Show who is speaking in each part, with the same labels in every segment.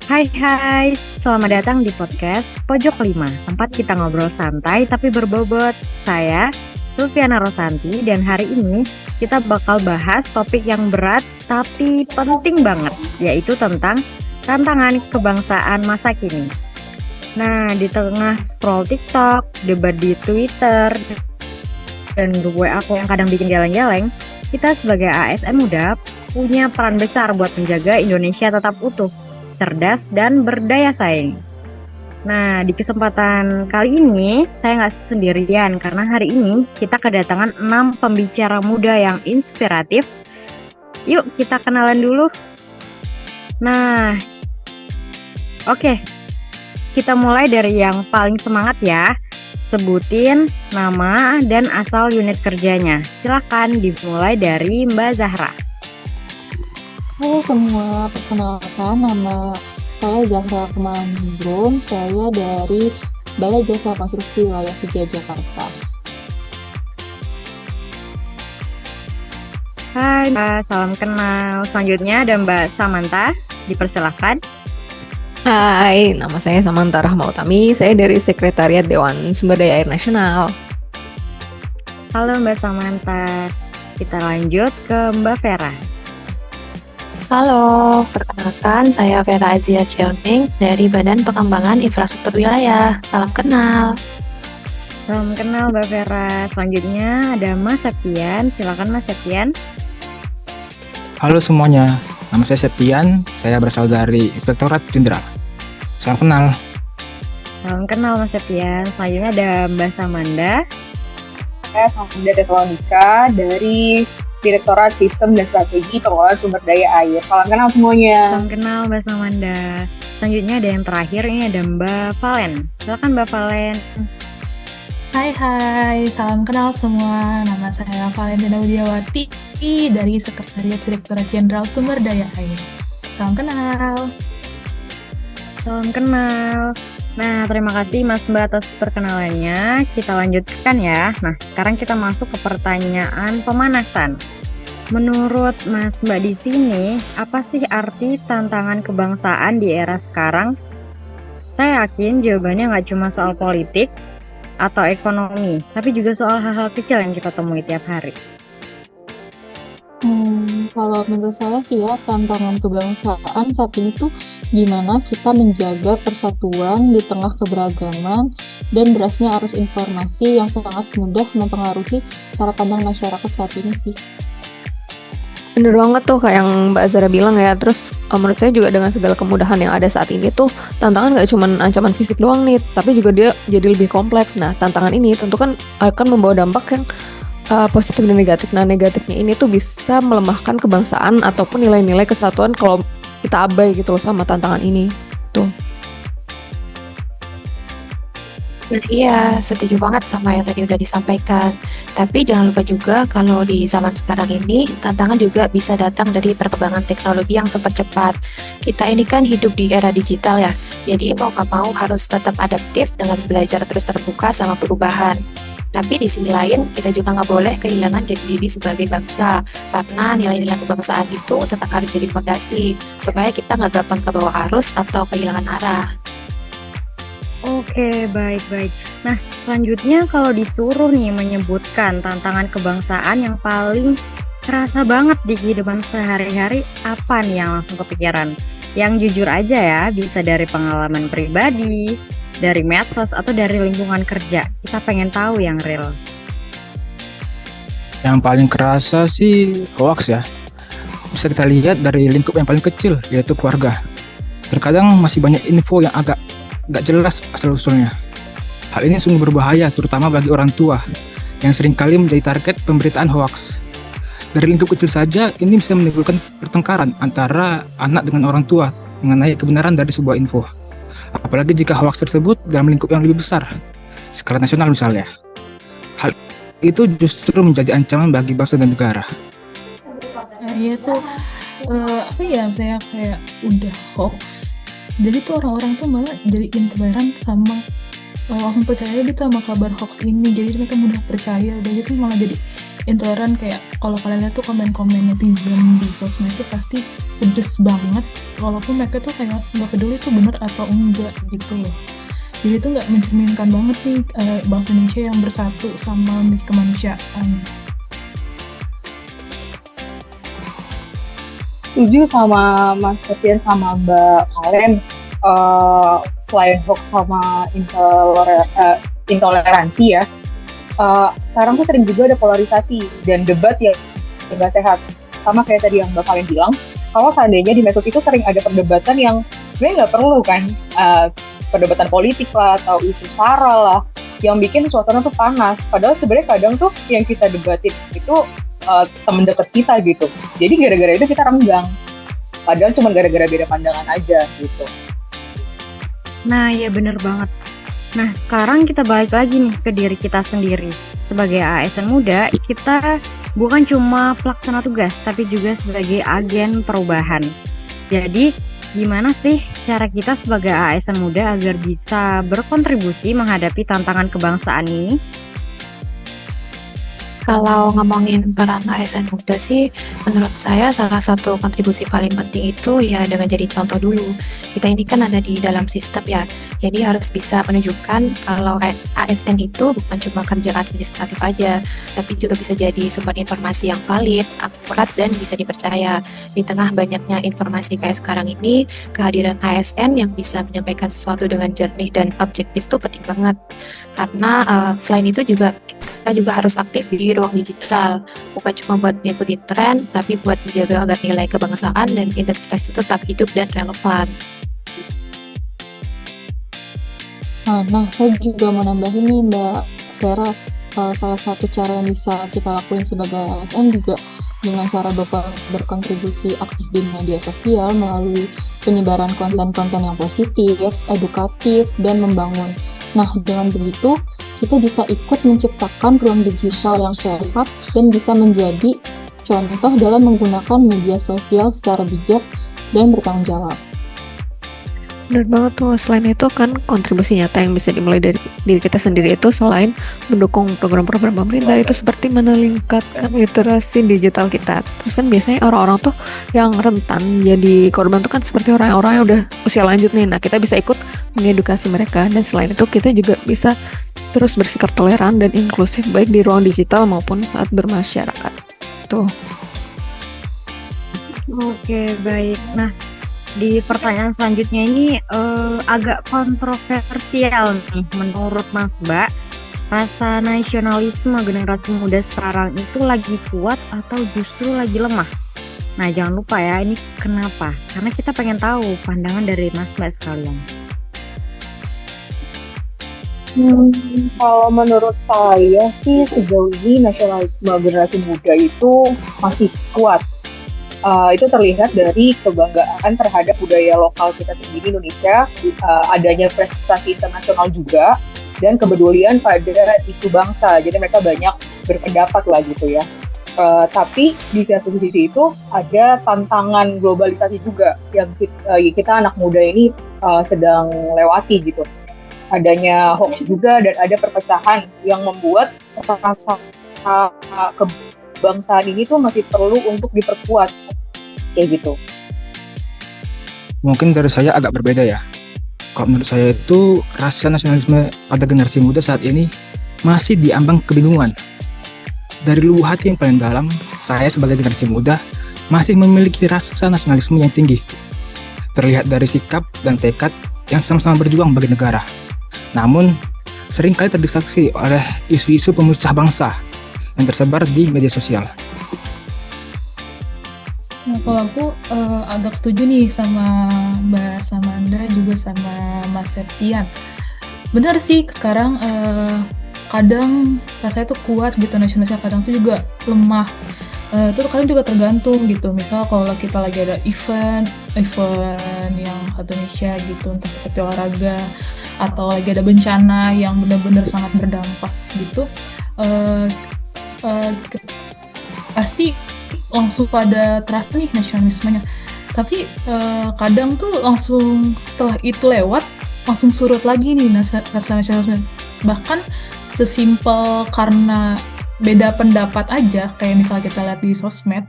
Speaker 1: Hai, selamat datang di podcast Pojok 5, tempat kita ngobrol santai tapi berbobot. Saya, Sulfiana Rosanti, dan hari ini kita bakal bahas topik yang berat tapi penting banget, yaitu tentang tantangan kebangsaan masa kini. Nah, di tengah scroll TikTok, debat di Twitter, dan grup WA aku yang kadang bikin geleng-geleng, kita sebagai ASN muda punya peran besar buat menjaga Indonesia tetap utuh, cerdas, dan berdaya saing. Nah, di kesempatan kali ini saya nggak sendirian karena hari ini kita kedatangan 6 pembicara muda yang inspiratif. Yuk kita kenalan dulu. Nah, oke, kita mulai dari yang paling semangat ya. Sebutin nama dan asal unit kerjanya. Silakan dimulai dari Mbak Zahra.
Speaker 2: Halo semua, perkenalkan nama saya Zahra Kemanindrum, saya dari Balai Jasa Konstruksi Wilayah 3 Jakarta.
Speaker 1: Hai Mbak, salam kenal. Selanjutnya ada Mbak Samantha, dipersilahkan.
Speaker 3: Hai, nama saya Samantha Rahma Utami, saya dari Sekretariat Dewan Sumber Daya Air Nasional.
Speaker 1: Halo Mbak Samantha, kita lanjut ke Mbak Vera.
Speaker 4: Halo, perkenalkan saya Vera Azia Trioning dari Badan Pengembangan Infrastruktur Wilayah. Salam kenal.
Speaker 1: Salam kenal Mbak Vera. Selanjutnya ada Mas Septian, silakan Mas Septian.
Speaker 5: Halo semuanya, nama saya Septian, saya berasal dari Inspektorat Jenderal. Salam kenal.
Speaker 1: Salam kenal Mas Septian. Selanjutnya ada Mbak Samanda.
Speaker 6: Saya Samanda Tesalonika dari Direktorat Sistem dan Strategi Pengelolaan Sumber Daya Air. Salam kenal semuanya.
Speaker 1: Salam kenal Mbak Samanda. Selanjutnya ada yang terakhir, ini ada Mbak Valen. Silakan Mbak Valen.
Speaker 7: Hai, salam kenal semua. Nama saya Valentina Widiawati dari Sekretariat Direktorat Jenderal Sumber Daya Air. Salam kenal.
Speaker 1: Salam kenal. Nah, terima kasih Mas Mbak atas perkenalannya. Kita lanjutkan ya. Nah, sekarang kita masuk ke pertanyaan pemanasan. Menurut Mas Mbak di sini, apa sih arti tantangan kebangsaan di era sekarang? Saya yakin jawabannya nggak cuma soal politik atau ekonomi, tapi juga soal hal-hal kecil yang kita temui tiap hari.
Speaker 2: Kalau menurut saya sih ya, tantangan kebangsaan saat ini tuh gimana kita menjaga persatuan di tengah keberagaman dan derasnya arus informasi yang sangat mudah mempengaruhi cara pandang masyarakat saat ini sih.
Speaker 3: Bener banget tuh kayak yang Mbak Zara bilang ya. Terus menurut saya juga dengan segala kemudahan yang ada saat ini tuh, tantangan gak cuma ancaman fisik doang nih, tapi juga dia jadi lebih kompleks. Nah, tantangan ini tentu kan akan membawa dampak yang positif dan negatif. Nah, negatifnya ini tuh bisa melemahkan kebangsaan ataupun nilai-nilai kesatuan kalau kita abai gitu loh sama tantangan ini. Tuh.
Speaker 4: Iya, setuju banget sama yang tadi udah disampaikan. Tapi jangan lupa juga kalau di zaman sekarang ini, tantangan juga bisa datang dari perkembangan teknologi yang super cepat. Kita ini kan hidup di era digital ya, jadi mau nggak mau harus tetap adaptif dengan belajar terus terbuka sama perubahan. Tapi di sisi lain, kita juga nggak boleh kehilangan jati diri sebagai bangsa, karena nilai-nilai kebangsaan itu tetap harus jadi fondasi, supaya kita nggak gampang ke bawah arus atau kehilangan arah.
Speaker 1: Oke, baik. Nah, selanjutnya kalau disuruh nih menyebutkan tantangan kebangsaan yang paling terasa banget di kehidupan sehari-hari, apa nih yang langsung kepikiran? Yang jujur aja ya, bisa dari pengalaman pribadi, dari medsos, atau dari lingkungan kerja. Kita pengen tahu yang real.
Speaker 5: Yang paling kerasa sih hoax ya. Bisa kita lihat dari lingkup yang paling kecil, yaitu keluarga. Terkadang masih banyak info yang agak nggak jelas asal-usulnya. Hal ini sungguh berbahaya, terutama bagi orang tua yang seringkali menjadi target pemberitaan hoax. Dari lingkup kecil saja, ini bisa menimbulkan pertengkaran antara anak dengan orang tua mengenai kebenaran dari sebuah info. Apalagi jika hoax tersebut dalam lingkup yang lebih besar, skala nasional misalnya. Hal itu justru menjadi ancaman bagi bangsa dan negara.
Speaker 7: Nah, iya tuh, misalnya kayak udah hoax. Jadi tuh orang-orang tuh malah jadi intoleran sama langsung percaya gitu sama kabar hoax ini. Jadi mereka mudah percaya, dan itu malah jadi intoleran. Kayak kalau kalian lihat tuh komen-komen netizen di sosmed itu pasti pedes banget, walaupun mereka tuh kayak nggak peduli itu bener atau enggak gitu loh. Jadi itu nggak mencerminkan banget nih bangsa Indonesia yang bersatu sama kemanusiaan.
Speaker 6: Setuju sama Mas Septian sama Mbak Karen. Selain hoax sama intoleransi ya, sekarang tuh sering juga ada polarisasi dan debat yang nggak sehat. Sama kayak tadi yang Mbak Karen bilang, kalau seandainya di medsos itu sering ada perdebatan yang sebenarnya nggak perlu kan, perdebatan politik lah atau isu sara lah, yang bikin suasana tuh panas. Padahal sebenarnya kadang tuh yang kita debatin itu teman dekat kita gitu. Jadi gara-gara itu kita renggang. Padahal cuma gara-gara beda pandangan aja gitu.
Speaker 1: Nah, ya bener banget. Nah, sekarang kita balik lagi nih ke diri kita sendiri. Sebagai ASN muda, kita bukan cuma pelaksana tugas, tapi juga sebagai agen perubahan. Jadi, gimana sih cara kita sebagai ASN muda agar bisa berkontribusi menghadapi tantangan kebangsaan ini?
Speaker 4: Kalau ngomongin peran ASN muda sih, menurut saya salah satu kontribusi paling penting itu ya dengan jadi contoh dulu. Kita ini kan ada di dalam sistem ya, jadi harus bisa menunjukkan kalau ASN itu bukan cuma kerja administratif aja, tapi juga bisa jadi sumber informasi yang valid, akurat, dan bisa dipercaya. Di tengah banyaknya informasi kayak sekarang ini, kehadiran ASN yang bisa menyampaikan sesuatu dengan jernih dan objektif tuh penting banget. Karena selain itu juga kita juga harus aktif di ruang digital, bukan cuma buat mengikuti tren, tapi buat menjaga agar nilai kebangsaan dan integritas itu tetap hidup dan relevan.
Speaker 2: Nah, saya juga mau nambahin nih Mbak Vera, salah satu cara yang bisa kita lakuin sebagai ASN juga dengan cara berkontribusi aktif di media sosial melalui penyebaran konten-konten yang positif, edukatif, dan membangun. Nah, dengan begitu, kita bisa ikut menciptakan ruang digital yang sehat dan bisa menjadi contoh dalam menggunakan media sosial secara bijak dan bertanggung jawab.
Speaker 3: Benar banget tuh. Selain itu kan kontribusi nyata yang bisa dimulai dari diri kita sendiri itu selain mendukung program-program pemerintah itu seperti meningkatkan literasi digital kita. Terus kan biasanya orang-orang tuh yang rentan jadi korban tuh kan seperti orang-orang yang udah usia lanjut nih. Nah, kita bisa ikut mengedukasi mereka, dan selain itu kita juga bisa terus bersikap toleran dan inklusif baik di ruang digital maupun saat bermasyarakat. Tuh.
Speaker 1: Oke, baik. Nah, di pertanyaan selanjutnya ini agak kontroversial nih menurut Mas Mbak. Rasa nasionalisme generasi muda sekarang itu lagi kuat atau justru lagi lemah? Nah, jangan lupa ya, ini kenapa? Karena kita pengen tahu pandangan dari Mas Mbak sekalian.
Speaker 6: Kalau menurut saya sih sejauh ini nasionalisme generasi muda itu masih kuat. Itu terlihat dari kebanggaan terhadap budaya lokal kita sendiri Indonesia, adanya prestasi internasional juga, dan kepedulian pada isu bangsa. Jadi mereka banyak berpendapat lah gitu ya. Tapi di satu sisi itu ada tantangan globalisasi juga yang kita anak muda ini sedang lewati gitu. Adanya hoax juga dan ada perpecahan yang membuat rasa kebangsaan ini tuh masih perlu untuk diperkuat kayak gitu.
Speaker 5: Mungkin dari saya agak berbeda ya. Kalau menurut saya itu rasa nasionalisme pada generasi muda saat ini masih diambang kebingungan. Dari lubuk hati yang paling dalam, saya sebagai generasi muda masih memiliki rasa nasionalisme yang tinggi. Terlihat dari sikap dan tekad yang sama-sama berjuang bagi negara. Namun, seringkali terdistraksi oleh isu-isu pemecah bangsa yang tersebar di media sosial.
Speaker 7: Nah, kalau aku agak setuju nih sama Mbak Samanda juga sama Mas Septian. Benar sih, sekarang kadang rasanya tuh kuat gitu nasionalisnya, kadang tuh juga lemah. Itu kadang juga tergantung gitu. Misal kalau kita lagi ada event yang satu Indonesia gitu, entah seperti olahraga atau lagi ada bencana yang benar-benar sangat berdampak gitu, pasti langsung pada terasa nih nasionalismenya. Tapi kadang tuh langsung setelah itu lewat langsung surut lagi nih rasa nasionalisme. Bahkan sesimpel karena beda pendapat aja, kayak misal kita lihat di sosmed,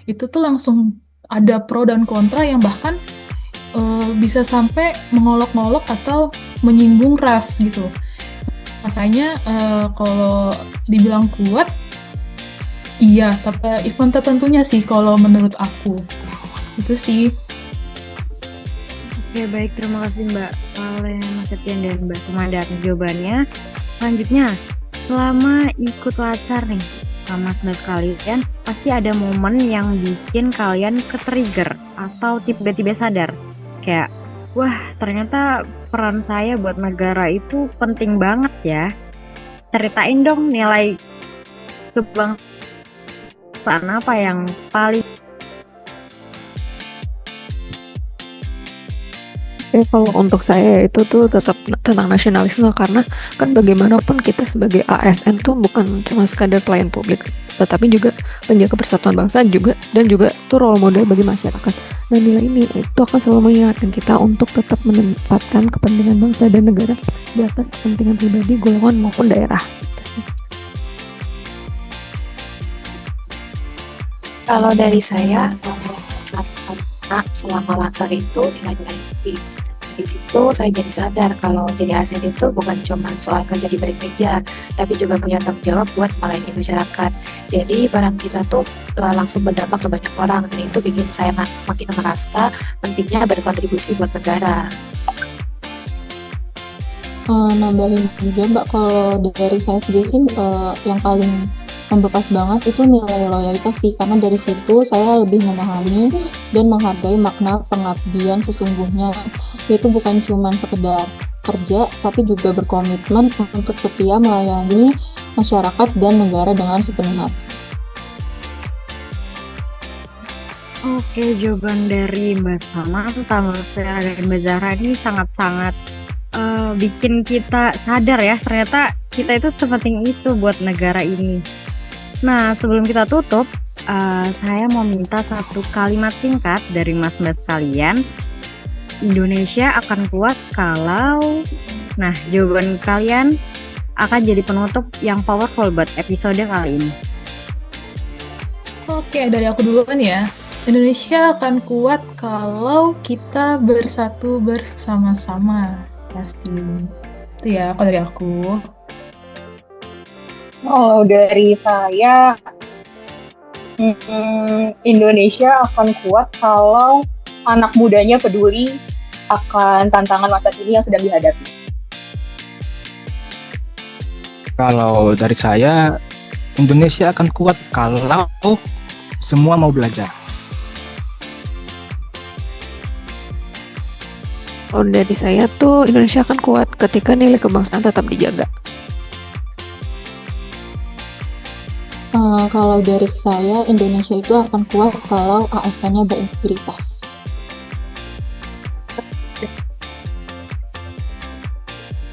Speaker 7: itu tuh langsung ada pro dan kontra yang bahkan bisa sampai mengolok-olok atau menyinggung ras gitu. Makanya kalau dibilang kuat, iya, tapi event tertentunya sih kalau menurut aku. Itu sih.
Speaker 1: Oke, baik. Terima kasih Mbak Valen, Mas Septian, dan Mbak Sumanda atas jawabannya. Selanjutnya, selama ikut latsar nih, sama Mas kalian, pasti ada momen yang bikin kalian ke-trigger atau tiba-tiba sadar. Kayak, wah ternyata peran saya buat negara itu penting banget ya. Ceritain dong nilai kebangsaan apa yang paling.
Speaker 3: Kalau untuk saya itu tuh tetap tentang nasionalisme, karena kan bagaimanapun kita sebagai ASN tuh bukan cuma sekadar pelayan publik, tetapi juga penjaga persatuan bangsa juga, dan juga tuh role model bagi masyarakat. Nah, nilai ini itu akan selalu mengingatkan kita untuk tetap menempatkan kepentingan bangsa dan negara di atas kepentingan pribadi, golongan maupun daerah.
Speaker 4: Kalau dari saya, selama latsar itu di situ saya jadi sadar kalau jadi ASN itu bukan cuma soal kerja di balik meja, tapi juga punya tanggung jawab buat melayani masyarakat. Jadi peran kita tuh langsung berdampak ke banyak orang, dan itu bikin saya makin merasa pentingnya berkontribusi buat negara.
Speaker 2: Nambahin juga Mbak, kalau dari saya sendiri sih yang paling membekas banget itu nilai loyalitas sih, karena dari situ saya lebih memahami dan menghargai makna pengabdian sesungguhnya, yaitu bukan cuma sekedar kerja, tapi juga berkomitmen untuk setia melayani masyarakat dan negara dengan sepenuh hati.
Speaker 1: Oke, jawaban dari Mbak Salma tentang dan Mbak Zahra ini sangat-sangat bikin kita sadar ya, ternyata kita itu sepenting itu buat negara ini. Nah, sebelum kita tutup, saya mau minta satu kalimat singkat dari mas-mas kalian. Indonesia akan kuat kalau... Nah, jawaban kalian akan jadi penutup yang powerful buat episode kali ini.
Speaker 7: Oke, dari aku duluan ya. Indonesia akan kuat kalau kita bersatu bersama-sama. Pasti. Itu ya, kalau dari aku.
Speaker 6: Oh, dari saya, Indonesia akan kuat kalau anak mudanya peduli akan tantangan masa kini yang sedang dihadapi.
Speaker 5: Kalau dari saya, Indonesia akan kuat kalau semua mau belajar.
Speaker 3: Kalau dari saya tuh, Indonesia akan kuat ketika nilai kebangsaan tetap dijaga.
Speaker 2: Kalau dari saya, Indonesia itu akan kuat kalau ASN-nya berintegritas.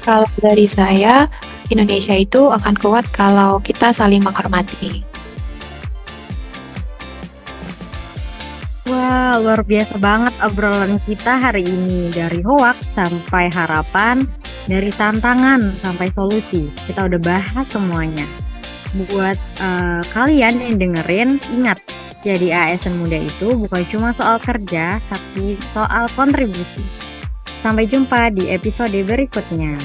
Speaker 4: Kalau dari saya, Indonesia itu akan kuat kalau kita saling menghormati.
Speaker 1: Wah, luar biasa banget obrolan kita hari ini. Dari hoax sampai harapan, dari tantangan sampai solusi. Kita udah bahas semuanya. Buat kalian yang dengerin, ingat, jadi ASN muda itu bukan cuma soal kerja, tapi soal kontribusi. Sampai jumpa di episode berikutnya.